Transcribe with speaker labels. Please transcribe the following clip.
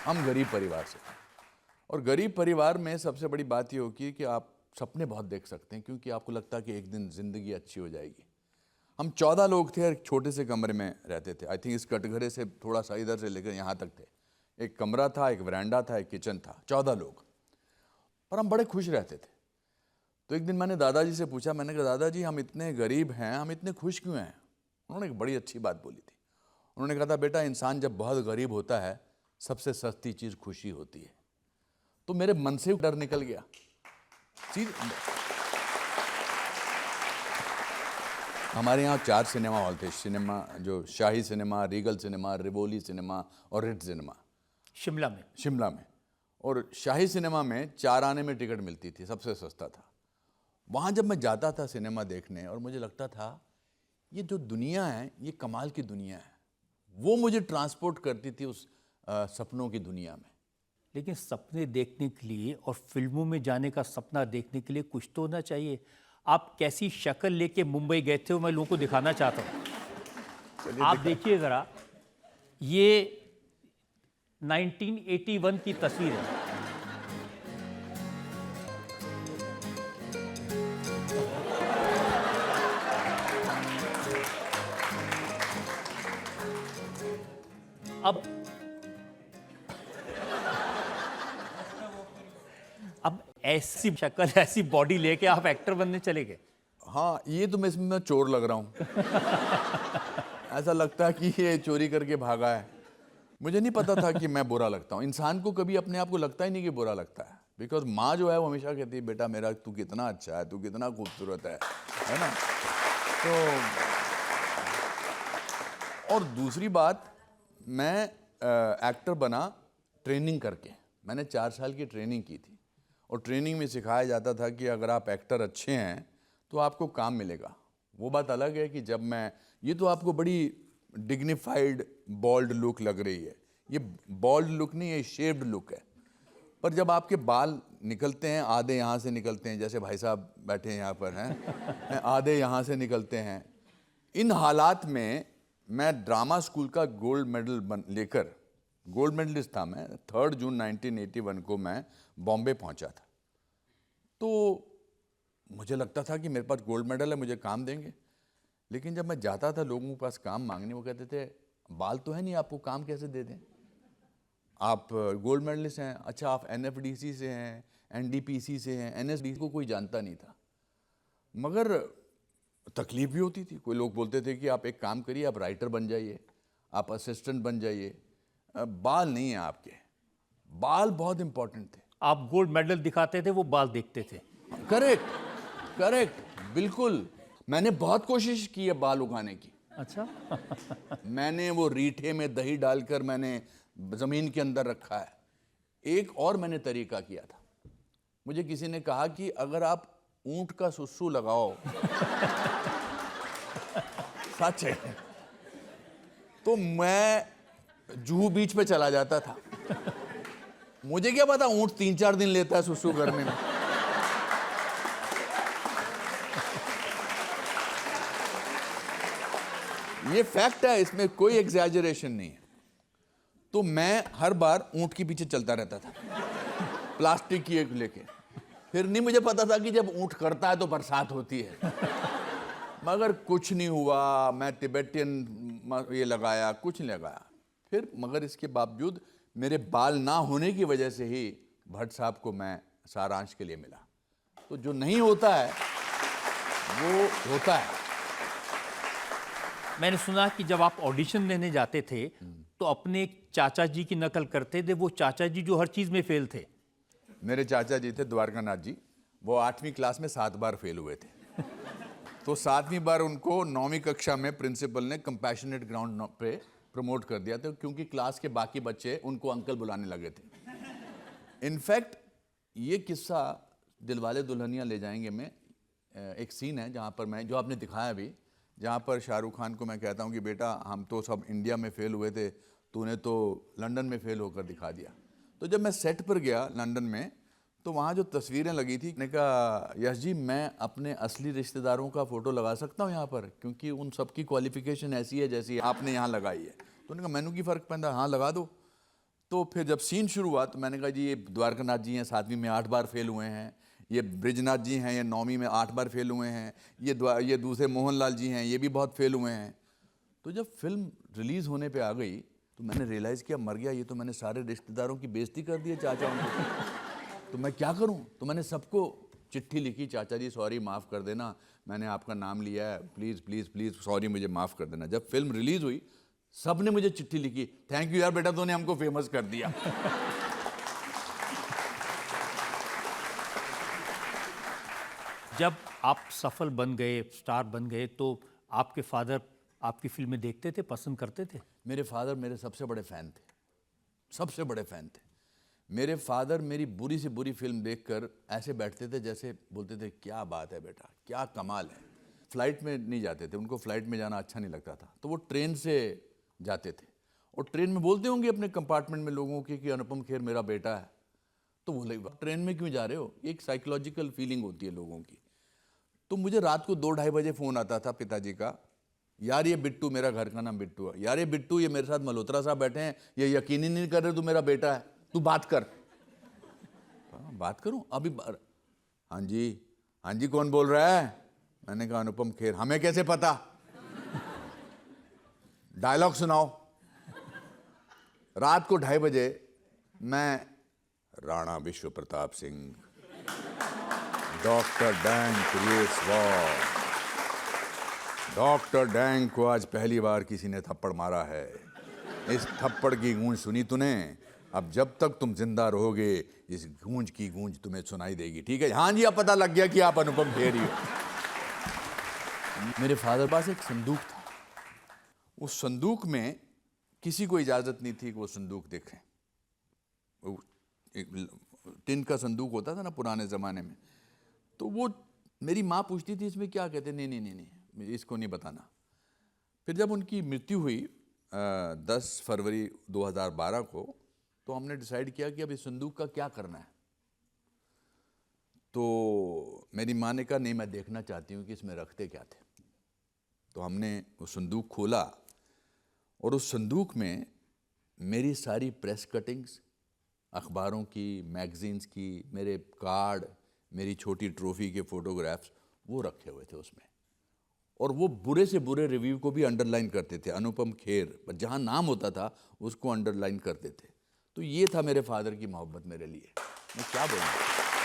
Speaker 1: हम गरीब परिवार से हैं। और गरीब परिवार में सबसे बड़ी बात ये होगी कि आप सपने बहुत देख सकते हैं, क्योंकि आपको लगता है कि एक दिन ज़िंदगी अच्छी हो जाएगी। हम 14 लोग थे और एक छोटे से कमरे में रहते थे। आई थिंक इस कटघरे से थोड़ा सा इधर से लेकर यहाँ तक थे। एक कमरा था, एक वरांडा था, एक किचन था, 14 लोग। पर हम बड़े खुश रहते थे। तो एक दिन मैंने दादाजी से पूछा, मैंने कहा दादाजी हम इतने गरीब हैं, हम इतने खुश क्यों हैं? उन्होंने एक बड़ी अच्छी बात बोली थी। उन्होंने कहा था बेटा, इंसान जब बहुत गरीब होता है सबसे सस्ती चीज़ खुशी होती है। तो मेरे मन से डर निकल गया। हमारे यहाँ 4 सिनेमा हॉल थे। सिनेमा जो Shahi cinema, Regal cinema, Rivoli cinema और रिट सिनेमा शिमला में। और शाही सिनेमा में 4 आने में टिकट मिलती थी, सबसे सस्ता था। वहाँ जब मैं जाता था सिनेमा देखने और मुझे लगता था ये जो दुनिया है ये कमाल की दुनिया है, वो मुझे ट्रांसपोर्ट करती थी उस सपनों की दुनिया में।
Speaker 2: लेकिन सपने देखने के लिए और फिल्मों में जाने का सपना देखने के लिए कुछ तो होना चाहिए। आप कैसी शक्ल लेके मुंबई गए थे वो मैं लोगों को दिखाना चाहता हूँ। आप देखिए ज़रा, ये 1981 की तस्वीर है। अब ऐसी शक्ल, ऐसी बॉडी लेके आप एक्टर बनने चले गए?
Speaker 1: हाँ, ये तो मैं इसमें मैं चोर लग रहा हूँ। ऐसा लगता है कि ये चोरी करके भागा है। मुझे नहीं पता था कि मैं बुरा लगता हूँ। इंसान को कभी अपने आप को लगता ही नहीं कि बुरा लगता है। बिकॉज माँ जो है वो हमेशा कहती है बेटा मेरा तू कितना अच्छा है, तू कितना खूबसूरत है ना। तो और दूसरी बात, मैं एक्टर बना ट्रेनिंग करके। मैंने 4 साल की ट्रेनिंग की थी और ट्रेनिंग में सिखाया जाता था कि अगर आप एक्टर अच्छे हैं तो आपको काम मिलेगा। वो बात अलग है कि जब मैं, ये तो आपको बड़ी डिग्निफाइड बॉल्ड लुक लग रही है, ये बॉल्ड लुक नहीं, ये शेप्ड लुक है। पर जब आपके बाल निकलते हैं, आधे यहाँ से निकलते हैं, जैसे भाई साहब बैठे हैं यहाँ पर हैं, आधे यहाँ से निकलते हैं, इन हालात में मैं ड्रामा स्कूल का गोल्ड मेडल लेकर, गोल्ड मेडलिस्ट था मैं, 3 जून 1981 को मैं बॉम्बे पहुँचा था। तो मुझे लगता था कि मेरे पास गोल्ड मेडल है, मुझे काम देंगे। लेकिन जब मैं जाता था लोगों के पास काम मांगने, वो कहते थे बाल तो है नहीं, आपको काम कैसे दे दें, आप गोल्ड मेडलिस्ट हैं। अच्छा, आप एनएफडीसी से हैं, एनडीपीसी से हैं, एनएसडी को कोई जानता नहीं था। मगर तकलीफ भी होती थी। कोई लोग बोलते थे कि आप एक काम करिए, आप राइटर बन जाइए, आप असिस्टेंट बन जाइए, बाल नहीं है आपके। बाल बहुत इंपॉर्टेंट थे।
Speaker 2: आप गोल्ड मेडल दिखाते थे, वो बाल देखते थे।
Speaker 1: करेक्ट, बिल्कुल। मैंने बहुत कोशिश की है बाल उगाने की।
Speaker 2: अच्छा।
Speaker 1: मैंने वो रीठे में दही डालकर मैंने जमीन के अंदर रखा है। एक और मैंने तरीका किया था। मुझे किसी ने कहा कि अगर आप ऊंट का सुसु लगाओ सच है, तो मैं जुहू बीच पे चला जाता था। मुझे क्या पता ऊंट 3-4 दिन लेता है सुसु करने में। ये फैक्ट है, इसमें कोई एग्जैजरेशन नहीं है। तो मैं हर बार ऊंट के पीछे चलता रहता था, प्लास्टिक की एक लेके। फिर नहीं मुझे पता था कि जब ऊंट करता है तो बरसात होती है। मगर कुछ नहीं हुआ। मैं तिब्बतियन ये लगाया, कुछ नहीं लगाया। फिर मगर इसके बावजूद मेरे बाल ना होने की वजह से ही भट्ट साहब को मैं सारांश के लिए मिला। तो जो नहीं होता है वो होता है।
Speaker 2: मैंने सुना कि जब आप ऑडिशन देने जाते थे तो अपने एक चाचा जी की नकल करते थे। वो चाचा जी जो हर चीज में फेल थे।
Speaker 1: मेरे चाचा जी थे द्वारकानाथ जी, वो 8वीं क्लास में 7 बार फेल हुए थे। तो 7वीं बार उनको 9वीं कक्षा में प्रिंसिपल ने कंपैशनेट ग्राउंड पे प्रमोट कर दिया था, क्योंकि क्लास के बाकी बच्चे उनको अंकल बुलाने लगे थे। इनफैक्ट ये किस्सा दिलवाले दुल्हनिया ले जाएंगे में एक सीन है जहाँ पर मैं, जो आपने दिखाया अभी, जहाँ पर शाहरुख खान को मैं कहता हूँ कि बेटा हम तो सब इंडिया में फेल हुए थे, तूने तो लंदन में फेल होकर दिखा दिया। तो जब मैं सेट पर गया लंदन में, तो वहाँ जो तस्वीरें लगी थी, मैंने कहा यश जी मैं अपने असली रिश्तेदारों का फ़ोटो लगा सकता हूँ यहाँ पर, क्योंकि उन सबकी क्वालिफिकेशन ऐसी है जैसी आपने यहाँ लगाई है। तो उन्होंने कहा मैनू की फ़र्क पैंदा, हाँ लगा दो। तो फिर जब सीन शुरू हुआ तो मैंने कहा जी ये द्वारकानाथ जी हैं 7वीं में 8 बार फेल हुए हैं, ये ब्रिजनाथ जी हैं ये 9वीं में 8 बार फेल हुए हैं, ये दूसरे मोहनलाल जी हैं ये भी बहुत फेल हुए हैं। तो जब फिल्म रिलीज़ होने पे आ गई तो मैंने रियलाइज़ किया मर गया ये, तो मैंने सारे रिश्तेदारों की बेइज्जती कर दी है चाचाओं की। तो मैं क्या करूं? तो मैंने सबको चिट्ठी लिखी, चाचा जी सॉरी माफ़ कर देना, मैंने आपका नाम लिया है, प्लीज़ प्लीज़ प्लीज़ सॉरी मुझे माफ़ कर देना। जब फिल्म रिलीज़ हुई सब ने मुझे चिट्ठी लिखी, थैंक यू यार बेटा तूने हमको फेमस कर दिया।
Speaker 2: जब आप सफल बन गए, स्टार बन गए, तो आपके फादर आपकी फिल्में देखते थे, पसंद करते थे?
Speaker 1: मेरे फादर मेरे सबसे बड़े फ़ैन थे, सबसे बड़े फ़ैन थे। मेरे फादर मेरी बुरी से बुरी फिल्म देखकर ऐसे बैठते थे जैसे बोलते थे क्या बात है बेटा, क्या कमाल है। फ्लाइट में नहीं जाते थे, उनको फ्लाइट में जाना अच्छा नहीं लगता था, तो वो ट्रेन से जाते थे और ट्रेन में बोलते होंगे अपने कंपार्टमेंट में लोगों के कि अनुपम खेर मेरा बेटा है। तो बोले ट्रेन में क्यों जा रहे हो, एक साइकोलॉजिकल फीलिंग होती है लोगों की। तो मुझे रात को 2-2:30 बजे फ़ोन आता था पिताजी का, यार ये बिट्टू, मेरा घर का नाम बिट्टू है, यार ये बिट्टू ये मेरे साथ मल्होत्रा साहब बैठे हैं, ये यकीन ही नहीं कर रहे तू मेरा बेटा है, तू बात कर। बात करूं अभी? हाँ जी कौन बोल रहा है? मैंने कहा अनुपम खेर। हमें कैसे पता? डायलॉग सुनाओ। रात को 2:30 बजे मैं राणा विश्व Pratap Singh, doctor dang creates war, doctor dang को आज पहली बार किसी ने थप्पड़ मारा है, इस थप्पड़ की गूंज सुनी तूने, अब जब तक तुम जिंदा रहोगे इस गूंज की गूंज तुम्हें सुनाई देगी, ठीक है? हाँ जी अब पता लग गया कि आप अनुपम खेर ही हो। मेरे फादर पास एक संदूक था, उस संदूक में किसी को इजाज़त नहीं थी कि वो संदूक देखें। वो एक टिन का संदूक होता था ना पुराने ज़माने में, तो वो मेरी माँ पूछती थी इसमें क्या कहते? नहीं इसको नहीं बताना। फिर जब उनकी मृत्यु हुई 10 फरवरी 2012 को, तो हमने डिसाइड किया कि अब इस संदूक का क्या करना है। तो मेरी माँ ने कहा नहीं मैं देखना चाहती हूँ कि इसमें रखते क्या थे। तो हमने वो संदूक खोला और उस संदूक में मेरी सारी प्रेस कटिंग्स, अखबारों की, मैगजीन्स की, मेरे कार्ड, मेरी छोटी ट्रॉफी के फ़ोटोग्राफ्स वो रखे हुए थे उसमें। और वो बुरे से बुरे रिव्यू को भी अंडरलाइन करते थे, अनुपम खेर जहाँ नाम होता था उसको अंडरलाइन करते थे। तो ये था मेरे फादर की मोहब्बत मेरे लिए, मैं क्या बोलूँ।